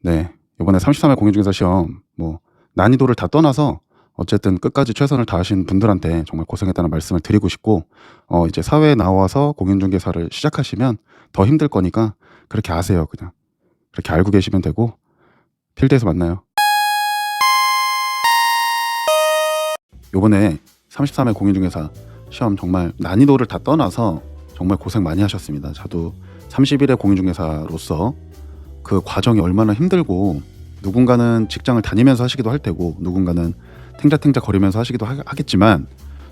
네. 이번에 33회 공인중개사 시험 난이도를 다 떠나서 어쨌든 끝까지 최선을 다하신 분들한테 정말 고생했다는 말씀을 드리고 싶고, 이제 사회에 나와서 공인중개사를 시작하시면 더 힘들 거니까 그렇게 아세요. 그냥 그렇게 알고 계시면 되고, 필드에서 만나요. 요번에 33회 공인중개사 시험 정말 난이도를 다 떠나서 정말 고생 많이 하셨습니다. 저도 31회 공인중개사로서 그 과정이 얼마나 힘들고, 누군가는 직장을 다니면서 하시기도 할 테고 누군가는 탱자탱자 거리면서 하시기도 하겠지만,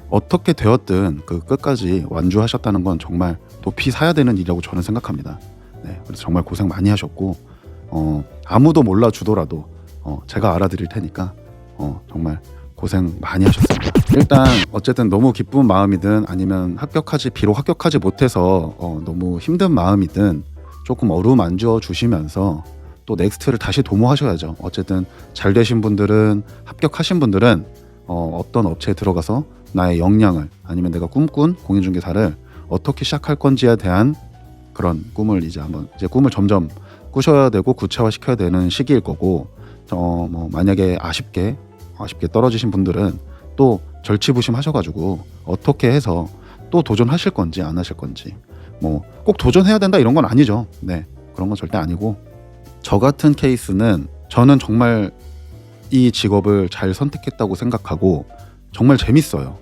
어떻게 되었든 그 끝까지 완주하셨다는 건 정말 높이 사야 되는 일이라고 저는 생각합니다. 네, 그래서 정말 고생 많이 하셨고, 아무도 몰라주더라도 제가 알아드릴 테니까 정말 고생 많이 하셨습니다. 일단 어쨌든 너무 기쁜 마음이든 아니면 비록 합격하지 못해서 너무 힘든 마음이든 조금 어루만져 주시면서 또 넥스트를 다시 도모하셔야죠. 어쨌든 잘 되신 분들은, 합격하신 분들은 어떤 업체에 들어가서 나의 역량을, 아니면 내가 꿈꾼 공인중개사를 어떻게 시작할 건지에 대한 그런 꿈을 이제 꿈을 점점 꾸셔야 되고 구체화시켜야 되는 시기일 거고, 만약에 아쉽게 떨어지신 분들은 또 절치부심하셔가지고 어떻게 해서 또 도전하실 건지 안 하실 건지, 꼭 도전해야 된다 이런 건 아니죠. 네, 그런 건 절대 아니고, 저 같은 케이스는 저는 정말 이 직업을 잘 선택했다고 생각하고 정말 재밌어요.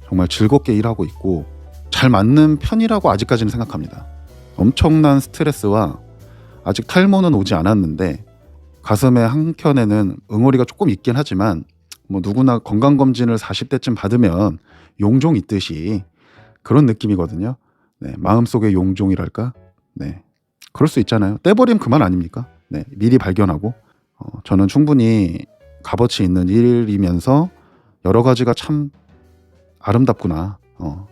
정말 즐겁게 일하고 있고 잘 맞는 편이라고 아직까지는 생각합니다. 엄청난 스트레스와 아직 탈모는 오지 않았는데 가슴의 한켠에는 응어리가 조금 있긴 하지만, 누구나 건강검진을 40대쯤 받으면 용종 있듯이 그런 느낌이거든요. 네, 마음속의 용종이랄까? 네, 그럴 수 있잖아요. 떼버리면 그만 아닙니까? 네, 미리 발견하고, 저는 충분히 값어치 있는 일이면서 여러 가지가 참 아름답구나,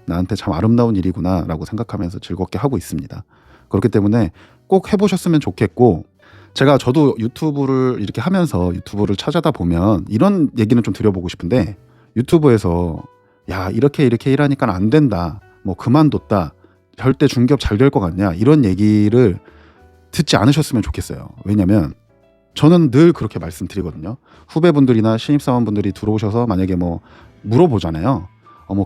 나한테 참 아름다운 일이구나 라고 생각하면서 즐겁게 하고 있습니다. 그렇기 때문에 꼭 해보셨으면 좋겠고, 저도 유튜브를 이렇게 하면서 유튜브를 찾아다 보면 이런 얘기는 좀 드려보고 싶은데, 유튜브에서 야 이렇게 일하니까 안 된다, 그만뒀다, 절대 중개업 잘 될 것 같냐, 이런 얘기를 듣지 않으셨으면 좋겠어요. 왜냐면 저는 늘 그렇게 말씀드리거든요. 후배분들이나 신입사원분들이 들어오셔서 만약에 물어보잖아요.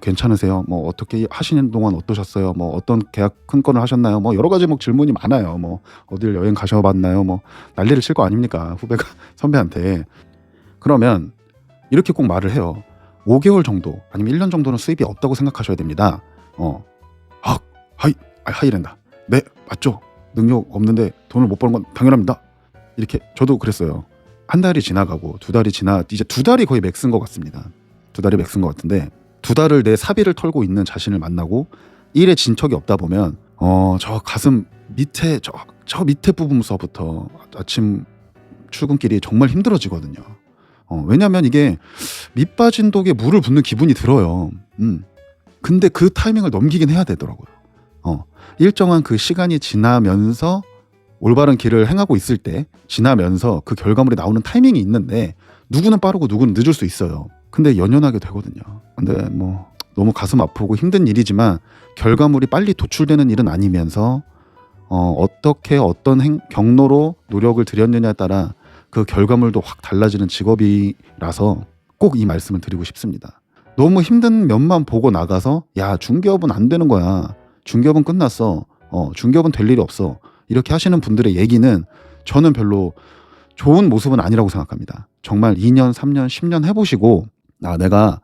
괜찮으세요? 어떻게 하시는 동안 어떠셨어요? 어떤 계약 큰 건을 하셨나요? 여러 가지 질문이 많아요. 어딜 여행 가셔봤나요? 난리를 칠 거 아닙니까? 후배가 선배한테. 그러면 이렇게 꼭 말을 해요. 5개월 정도 아니면 1년 정도는 수입이 없다고 생각하셔야 됩니다. 하이랜다. 네, 맞죠? 능력 없는데 돈을 못 버는 건 당연합니다. 이렇게 저도 그랬어요. 한 달이 지나가고 두 달이 이제 2달이 거의 맥스인 것 같습니다. 2달이 맥스인 것 같은데, 2달을 내 사비를 털고 있는 자신을 만나고 일에 진척이 없다 보면 저 가슴 밑에 저 밑에 부분서부터 아침 출근길이 정말 힘들어지거든요. 왜냐면 이게 밑 빠진 독에 물을 붓는 기분이 들어요. 근데 그 타이밍을 넘기긴 해야 되더라고요. 일정한 그 시간이 지나면서, 올바른 길을 행하고 있을 때 지나면서 그 결과물이 나오는 타이밍이 있는데, 누구는 빠르고 누구는 늦을 수 있어요. 근데 연연하게 되거든요. 근데 너무 가슴 아프고 힘든 일이지만 결과물이 빨리 도출되는 일은 아니면서 어떻게 어떤 경로로 노력을 들였느냐에 따라 그 결과물도 확 달라지는 직업이라서 꼭 이 말씀을 드리고 싶습니다. 너무 힘든 면만 보고 나가서 야 중개업은 안 되는 거야, 중개업은 끝났어, 중개업은 될 일이 없어, 이렇게 하시는 분들의 얘기는 저는 별로 좋은 모습은 아니라고 생각합니다. 정말 2년, 3년, 10년 해보시고, 내가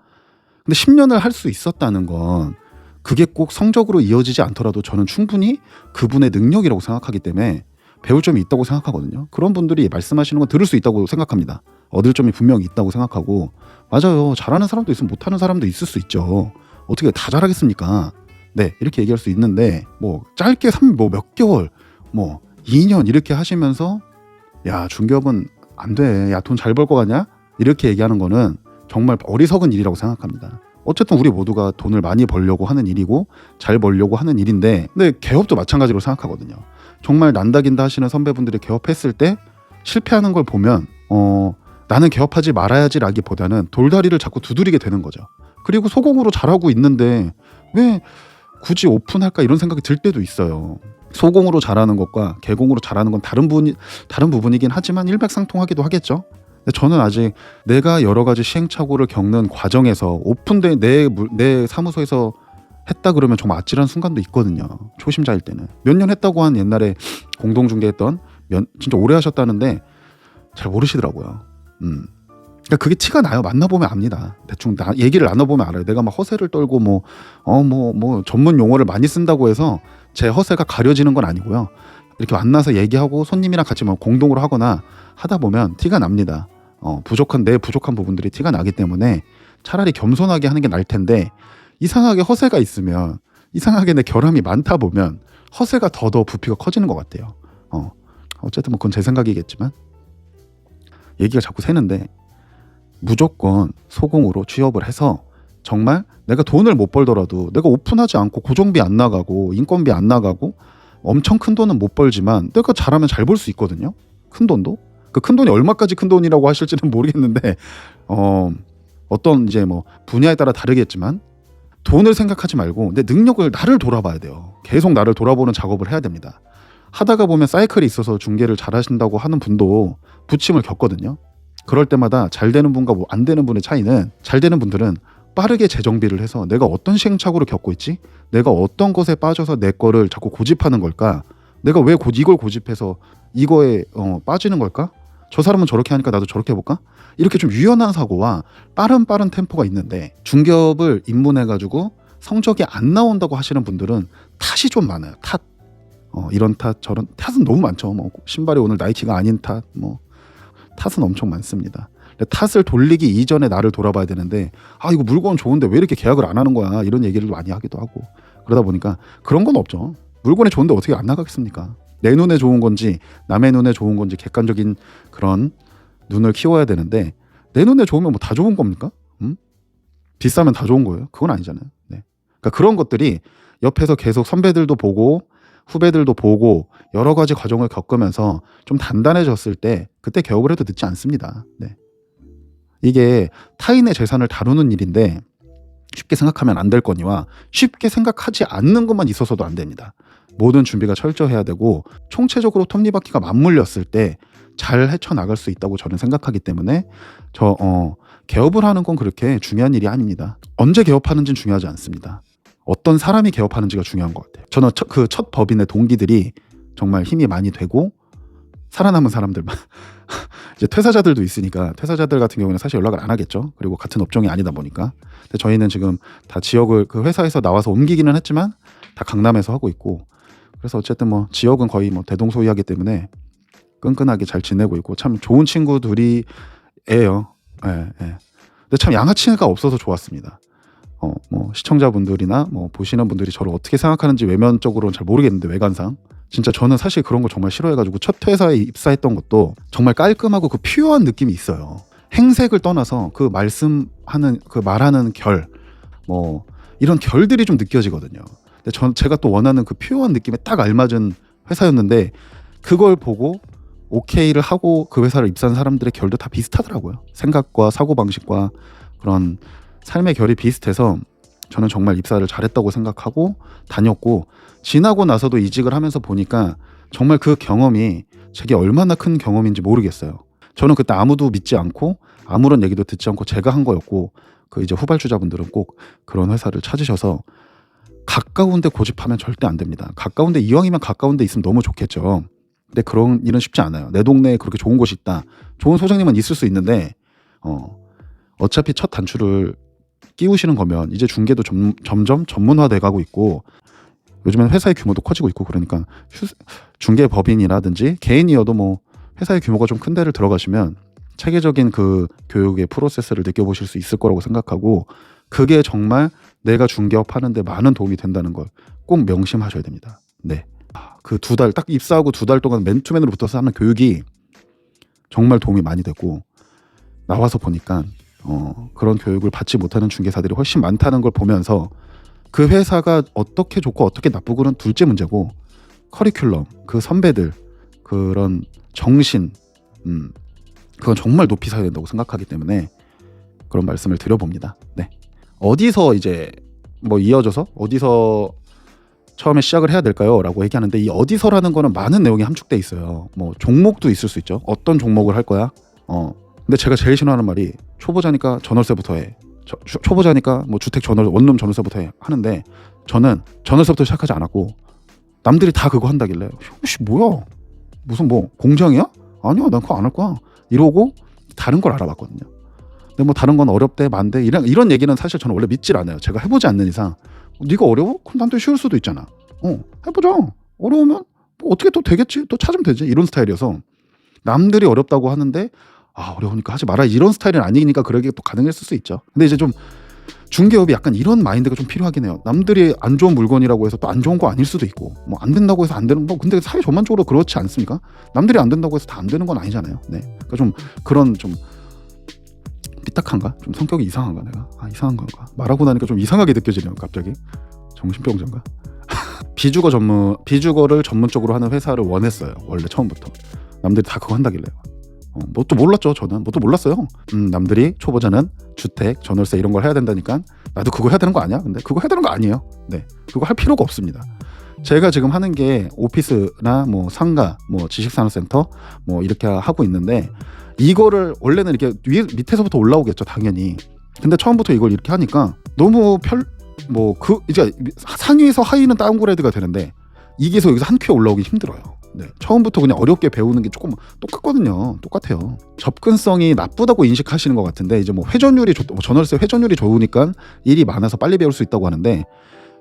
근데 10년을 할 수 있었다는 건 그게 꼭 성적으로 이어지지 않더라도 저는 충분히 그분의 능력이라고 생각하기 때문에 배울 점이 있다고 생각하거든요. 그런 분들이 말씀하시는 건 들을 수 있다고 생각합니다. 얻을 점이 분명히 있다고 생각하고, 맞아요, 잘하는 사람도 있으면 못하는 사람도 있을 수 있죠. 어떻게 다 잘하겠습니까? 네, 이렇게 얘기할 수 있는데, 짧게 몇 개월, 2년 이렇게 하시면서 야 중개업은 안 돼, 야 돈 잘 벌 거 같냐, 이렇게 얘기하는 거는 정말 어리석은 일이라고 생각합니다. 어쨌든 우리 모두가 돈을 많이 벌려고 하는 일이고 잘 벌려고 하는 일인데, 근데 개업도 마찬가지로 생각하거든요. 정말 난다긴다 하시는 선배분들이 개업했을 때 실패하는 걸 보면 나는 개업하지 말아야지 라기보다는 돌다리를 자꾸 두드리게 되는 거죠. 그리고 소공으로 잘하고 있는데 왜 굳이 오픈할까 이런 생각이 들 때도 있어요. 소공으로 잘하는 것과 개공으로 잘하는 건 다른 부분이긴 하지만 일맥상통하기도 하겠죠. 근데 저는 아직 내가 여러 가지 시행착오를 겪는 과정에서 오픈된 내 사무소에서 했다 그러면 정말 아찔한 순간도 있거든요. 초심자일 때는 몇 년 했다고 한 옛날에 공동중개했던 진짜 오래 하셨다는데 잘 모르시더라고요. 그러니까 그게 티가 나요. 만나보면 압니다. 대충 얘기를 나눠보면 알아요. 내가 막 허세를 떨고 뭐 전문 용어를 많이 쓴다고 해서 제 허세가 가려지는 건 아니고요. 이렇게 만나서 얘기하고 손님이랑 같이 뭐 공동으로 하거나 하다 보면 티가 납니다. 내 부족한 부분들이 티가 나기 때문에 차라리 겸손하게 하는 게 나을 텐데, 이상하게 허세가 있으면, 이상하게 내 결함이 많다 보면 허세가 더 부피가 커지는 것 같아요. 어쨌든 뭐 그건 제 생각이겠지만, 얘기가 자꾸 새는데, 무조건 소공으로 취업을 해서 정말 내가 돈을 못 벌더라도 내가 오픈하지 않고 고정비 안 나가고 인건비 안 나가고 엄청 큰 돈은 못 벌지만 내가 잘하면 잘 벌 수 있거든요. 큰 돈도. 그 큰 돈이 얼마까지 큰 돈이라고 하실지는 모르겠는데 어떤 이제 뭐 분야에 따라 다르겠지만 돈을 생각하지 말고 내 능력을, 나를 돌아봐야 돼요. 계속 나를 돌아보는 작업을 해야 됩니다. 하다가 보면 사이클이 있어서 중개를 잘하신다고 하는 분도 부침을 겪거든요. 그럴 때마다 잘 되는 분과 뭐 안 되는 분의 차이는, 잘 되는 분들은 빠르게 재정비를 해서 내가 어떤 시행착오를 겪고 있지? 내가 어떤 것에 빠져서 내 거를 자꾸 고집하는 걸까? 내가 왜 이걸 고집해서 이거에 빠지는 걸까? 저 사람은 저렇게 하니까 나도 저렇게 해볼까? 이렇게 좀 유연한 사고와 빠른 템포가 있는데, 중개업을 입문해가지고 성적이 안 나온다고 하시는 분들은 탓이 좀 많아요. 탓. 이런 탓, 저런 탓은 너무 많죠. 뭐 신발이 오늘 나이키가 아닌 탓, 뭐 탓은 엄청 많습니다. 탓을 돌리기 이전에 나를 돌아봐야 되는데, 이거 물건 좋은데 왜 이렇게 계약을 안 하는 거야, 이런 얘기를 많이 하기도 하고, 그러다 보니까 그런 건 없죠. 물건이 좋은데 어떻게 안 나가겠습니까? 내 눈에 좋은 건지 남의 눈에 좋은 건지 객관적인 그런 눈을 키워야 되는데, 내 눈에 좋으면 뭐 다 좋은 겁니까? 비싸면 다 좋은 거예요? 그건 아니잖아요. 네. 그러니까 그런 것들이 옆에서 계속 선배들도 보고 후배들도 보고 여러 가지 과정을 겪으면서 좀 단단해졌을 때, 그때 개업을 해도 늦지 않습니다. 네. 이게 타인의 재산을 다루는 일인데 쉽게 생각하면 안 될 거니와 쉽게 생각하지 않는 것만 있어서도 안 됩니다. 모든 준비가 철저해야 되고 총체적으로 톱니바퀴가 맞물렸을 때 잘 헤쳐나갈 수 있다고 저는 생각하기 때문에 개업을 하는 건 그렇게 중요한 일이 아닙니다. 언제 개업하는지는 중요하지 않습니다. 어떤 사람이 개업하는지가 중요한 것 같아요. 저는 그 첫 법인의 동기들이 정말 힘이 많이 되고 살아남은 사람들만 이제 퇴사자들도 있으니까, 퇴사자들 같은 경우는 사실 연락을 안 하겠죠. 그리고 같은 업종이 아니다 보니까. 근데 저희는 지금 다 지역을, 그 회사에서 나와서 옮기기는 했지만 다 강남에서 하고 있고, 그래서 어쨌든 뭐 지역은 거의 뭐 대동소이하기 때문에 끈끈하게 잘 지내고 있고, 참 좋은 친구들이에요. 예. 근데 참 양아치가 없어서 좋았습니다. 뭐 시청자분들이나 뭐 보시는 분들이 저를 어떻게 생각하는지 외면적으로는 잘 모르겠는데, 외관상 진짜 저는 사실 그런 거 정말 싫어해가지고 첫 회사에 입사했던 것도 정말 깔끔하고 그 퓨어한 느낌이 있어요. 행색을 떠나서 그 말씀하는, 그 말하는 결, 뭐 이런 결들이 좀 느껴지거든요. 근데 제가 또 원하는 그 퓨어한 느낌에 딱 알맞은 회사였는데, 그걸 보고 오케이를 하고 그 회사를 입사한 사람들의 결도 다 비슷하더라고요. 생각과 사고방식과 그런 삶의 결이 비슷해서 저는 정말 입사를 잘했다고 생각하고 다녔고, 지나고 나서도 이직을 하면서 보니까 정말 그 경험이 제게 얼마나 큰 경험인지 모르겠어요. 저는 그때 아무도 믿지 않고 아무런 얘기도 듣지 않고 제가 한 거였고, 그 이제 후발주자분들은 꼭 그런 회사를 찾으셔서, 가까운데 고집하면 절대 안 됩니다. 가까운데, 이왕이면 가까운데 있으면 너무 좋겠죠. 근데 그런 일은 쉽지 않아요. 내 동네에 그렇게 좋은 곳이 있다. 좋은 소장님은 있을 수 있는데 어차피 첫 단추를 끼우시는 거면 이제 중개도 점점 전문화돼 가고 있고, 요즘엔 회사의 규모도 커지고 있고, 그러니까 중개 법인이라든지 개인이어도 뭐 회사의 규모가 좀 큰 데를 들어가시면 체계적인 그 교육의 프로세스를 느껴보실 수 있을 거라고 생각하고, 그게 정말 내가 중개업 하는데 많은 도움이 된다는 걸 꼭 명심하셔야 됩니다. 네. 그 2달, 딱 입사하고 2달 동안 맨투맨으로 붙어서 하는 교육이 정말 도움이 많이 되고, 나와서 보니까 그런 교육을 받지 못하는 중개사들이 훨씬 많다는 걸 보면서, 그 회사가 어떻게 좋고 어떻게 나쁘고는 둘째 문제고, 커리큘럼, 그 선배들, 그런 정신, 그건 정말 높이 사야 된다고 생각하기 때문에 그런 말씀을 드려봅니다. 네. 어디서 이제 뭐 이어져서 어디서 처음에 시작을 해야 될까요? 라고 얘기하는데 이 어디서라는 거는 많은 내용이 함축돼 있어요. 뭐 종목도 있을 수 있죠. 어떤 종목을 할 거야? 근데 제가 제일 싫어하는 말이 초보자니까 전월세부터 해. 초보자니까 뭐 주택 원룸 전월세부터 해 하는데 저는 전월세부터 시작하지 않았고 남들이 다 그거 한다길래 혹시 뭐야? 무슨 뭐 공장이야? 아니야 난 그거 안 할 거야. 이러고 다른 걸 알아봤거든요. 근데 뭐 다른 건 어렵대 만대 이런 얘기는 사실 저는 원래 믿질 않아요. 제가 해보지 않는 이상 네가 어려워? 그럼 난또 쉬울 수도 있잖아. 해보자. 어려우면 뭐 어떻게 또 되겠지? 또 찾으면 되지. 이런 스타일이어서 남들이 어렵다고 하는데 어려우니까 하지 마라. 이런 스타일은 아니니까 그러게 또 가능했을 수 있죠. 근데 이제 좀 중개업이 약간 이런 마인드가 좀 필요하긴 해요. 남들이 안 좋은 물건이라고 해서 또 안 좋은 거 아닐 수도 있고 뭐 안 된다고 해서 안 되는 뭐 근데 사회 전반적으로 그렇지 않습니까? 남들이 안 된다고 해서 다 안 되는 건 아니잖아요. 네. 그러니까 좀 그런 좀 삐딱한가? 좀 성격이 이상한가 내가? 이상한 건가? 말하고 나니까 좀 이상하게 느껴지네요. 갑자기 정신병자인가? 비주거를 전문적으로 하는 회사를 원했어요. 원래 처음부터 남들이 다 그거 한다길래요. 뭣도 몰랐죠. 저는 뭣도 몰랐어요. 남들이 초보자는 주택, 전월세 이런 걸 해야 된다니까 나도 그거 해야 되는 거 아니야? 근데 그거 해야 되는 거 아니에요. 네, 그거 할 필요가 없습니다. 제가 지금 하는 게 오피스나 뭐 상가, 뭐 지식산업센터 뭐 이렇게 하고 있는데 이거를 원래는 이렇게 밑에서부터 올라오겠죠, 당연히. 근데 처음부터 이걸 이렇게 하니까 너무 이제 상위에서 하위는 다운그레이드가 되는데 이게서 여기서 한 큐에 올라오기 힘들어요. 네, 처음부터 그냥 어렵게 배우는 게 조금 똑같거든요. 똑같아요. 접근성이 나쁘다고 인식하시는 것 같은데 이제 뭐 회전율이 전월세 회전율이 좋으니까 일이 많아서 빨리 배울 수 있다고 하는데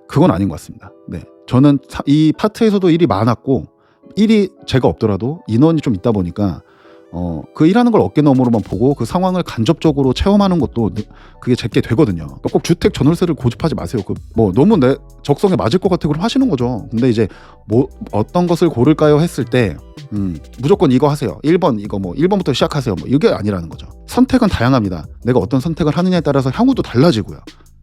그건 아닌 것 같습니다. 네, 저는 이 파트에서도 일이 많았고 일이 제가 없더라도 인원이 좀 있다 보니까 그 일하는 걸 어깨너머로만 보고 그 상황을 간접적으로 체험하는 것도 그게 제게 되거든요. 꼭 주택 전월세를 고집하지 마세요. 뭐 너무 내 적성에 맞을 것 같아 그럼 하시는 거죠. 근데 이제 뭐 어떤 것을 고를까요 했을 때 무조건 이거 하세요. 1번 이거 뭐 1번부터 시작하세요. 뭐 이게 아니라는 거죠. 선택은 다양합니다. 내가 어떤 선택을 하느냐에 따라서 향후도 달라지고요.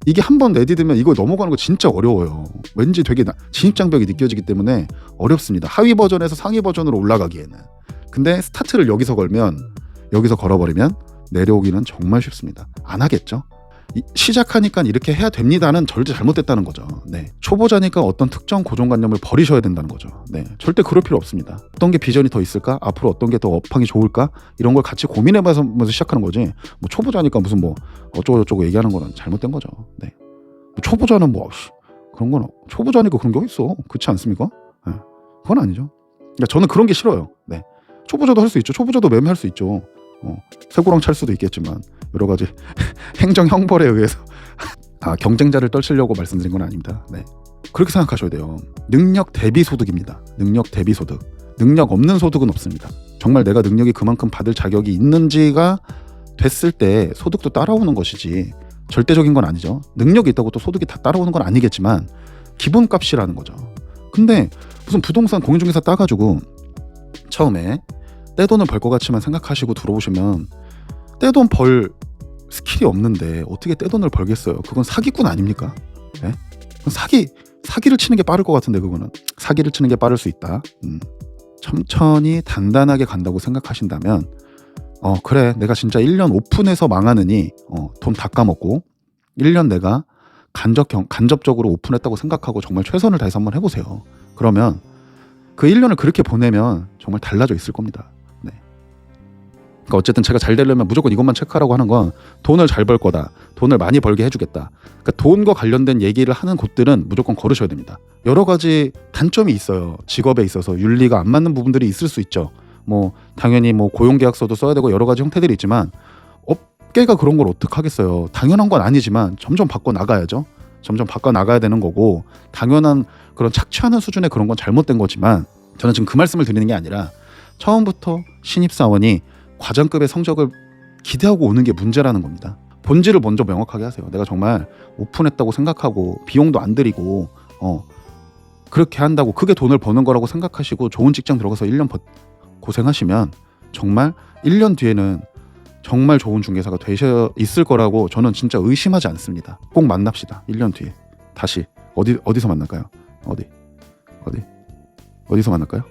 이게 한번 내디디면 이거 넘어가는 거 진짜 어려워요. 왠지 되게 진입장벽이 느껴지기 때문에 어렵습니다. 하위 버전에서 상위 버전으로 올라가기에는. 근데 스타트를 여기서 걸어버리면 내려오기는 정말 쉽습니다. 안 하겠죠? 시작하니까 이렇게 해야 됩니다는 절대 잘못됐다는 거죠. 네. 초보자니까 어떤 특정 고정관념을 버리셔야 된다는 거죠. 네. 절대 그럴 필요 없습니다. 어떤 게 비전이 더 있을까? 앞으로 어떤 게 더 업황이 좋을까? 이런 걸 같이 고민해봐서 시작하는 거지. 뭐 초보자니까 무슨 뭐 어쩌고저쩌고 얘기하는 거는 잘못된 거죠. 네. 초보자는 그런 건 초보자니까 그런 게 어딨어. 그렇지 않습니까? 네. 그건 아니죠. 그러니까 저는 그런 게 싫어요. 네. 초보자도 할 수 있죠. 초보자도 매매할 수 있죠. 쇠고랑 찰 수도 있겠지만 여러 가지 행정 형벌에 의해서 경쟁자를 떨치려고 말씀드린 건 아닙니다. 네. 그렇게 생각하셔야 돼요. 능력 대비 소득입니다. 능력 대비 소득. 능력 없는 소득은 없습니다. 정말 내가 능력이 그만큼 받을 자격이 있는지가 됐을 때 소득도 따라오는 것이지 절대적인 건 아니죠. 능력이 있다고 또 소득이 다 따라오는 건 아니겠지만 기본값이라는 거죠. 근데 무슨 부동산 공인중개사 따가지고 처음에 떼돈을 벌 것 같이만 생각하시고 들어오시면 떼돈 벌 스킬이 없는데 어떻게 떼돈을 벌겠어요? 그건 사기꾼 아닙니까? 네? 사기를 치는 게 빠를 것 같은데 그거는 사기를 치는 게 빠를 수 있다. 천천히 단단하게 간다고 생각하신다면 그래 내가 진짜 1년 오픈해서 망하느니 돈 다 까먹고 1년 내가 간접적으로 오픈했다고 생각하고 정말 최선을 다해서 한번 해보세요. 그러면 그 1년을 그렇게 보내면 정말 달라져 있을 겁니다. 네. 그러니까 어쨌든 제가 잘 되려면 무조건 이것만 체크하라고 하는 건 돈을 잘 벌 거다. 돈을 많이 벌게 해주겠다. 그러니까 돈과 관련된 얘기를 하는 곳들은 무조건 걸으셔야 됩니다. 여러 가지 단점이 있어요. 직업에 있어서 윤리가 안 맞는 부분들이 있을 수 있죠. 뭐 당연히 뭐 고용계약서도 써야 되고 여러 가지 형태들이 있지만 업계가 그런 걸 어떻게 하겠어요. 당연한 건 아니지만 점점 바꿔 나가야죠. 점점 바꿔 나가야 되는 거고 당연한 그런 착취하는 수준의 그런 건 잘못된 거지만 저는 지금 그 말씀을 드리는 게 아니라 처음부터 신입사원이 과장급의 성적을 기대하고 오는 게 문제라는 겁니다. 본질을 먼저 명확하게 하세요. 내가 정말 오픈했다고 생각하고 비용도 안 들이고 그렇게 한다고 그게 돈을 버는 거라고 생각하시고 좋은 직장 들어가서 1년 고생하시면 정말 1년 뒤에는 정말 좋은 중개사가 되셔 있을 거라고 저는 진짜 의심하지 않습니다. 꼭 만납시다. 1년 뒤에 다시 어디서 만날까요? 어디서 만날까요?